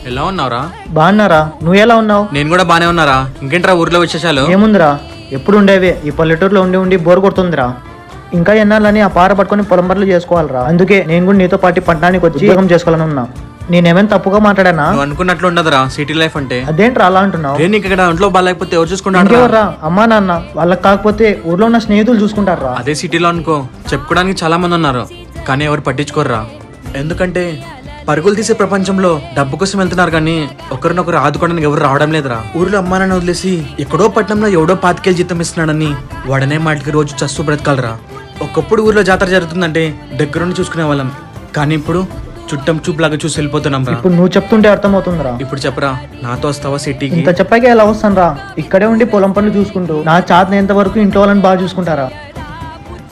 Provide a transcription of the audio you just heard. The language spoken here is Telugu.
ఎలా ఉన్నావురా? బాగున్నారా? నువ్వు ఎలా ఉన్నావు? నేను కూడా బానే ఉన్నారా. ఇంకేంట్రా ఊర్లో విశేషాలు? ఏముందిరా, ఎప్పుడు ఉండేవే. ఈ పల్లెటూరులో ఉండి ఉండి బోర్ కొడుతుందిరా. ఇంకా ఎన్నాళ్ళని ఆ పార పట్టుకొని పొలం పనులు చేసుకోవాలరా. అందుకే నేను కూడా నీతో పాటు పట్టణానికి వచ్చి ఉద్యోగం చేసుకోవాలని ఉన్నా. నేనేమైనా తప్పుగా మాట్లాడానా? నువ్వు అనుకున్నట్లు ఉండదురా సిటీ లైఫ్ అంటే. అదేంట్రా అలా అంటున్నావు? నేను ఇక్కడ ఒంట్లో బాగాలేకపోతే ఎవరు చూసుకుంటారా? ఇంకెవర్రా? అమ్మా నాన్న. వాళ్ళకి కాకపోతే ఊర్లో ఉన్న స్నేహితులు చూసుకుంటారా. అదే సిటీలో అనుకో చెప్పుకోవడానికి చాలా మంది ఉన్నారు, కానీ ఎవరు పట్టించుకోర్రా. ఎందుకంటే పరుగులు తీసే ప్రపంచంలో డబ్బు కోసం వెళ్తున్నారు, కానీ ఒకరినొకరు ఆదుకోవడానికి ఎవరు రావడం లేదురా. ఊర్లో అమ్మానాన్ని వదిలేసి ఎక్కడో పట్టణంలో ఎవడో 5,000 జీతం ఇస్తున్నాడని వాడనే మాటకి రోజు చస్తూ బ్రతకాలరా. ఒకప్పుడు ఊర్లో జాతర జరుగుతుందంటే దగ్గరుండి చూసుకునే వాళ్ళం, కానీ ఇప్పుడు చుట్టం చూపులాగా చూసి వెళ్ళిపోతున్నాం రా. ఇప్పుడు నువ్వు చెప్తుంటే అర్థమవుతుందిరా. ఇప్పుడు చెప్పరా, నాతో వస్తావా సిటీకి? ఇంత చెప్పాక ఎలా వస్తాను రా? ఇక్కడే ఉండి పొలం పనులు చూసుకుంటూ నా చేతనైనంత వరకు ఇంట్లో వాళ్ళని బాగా చూసుకుంటారా.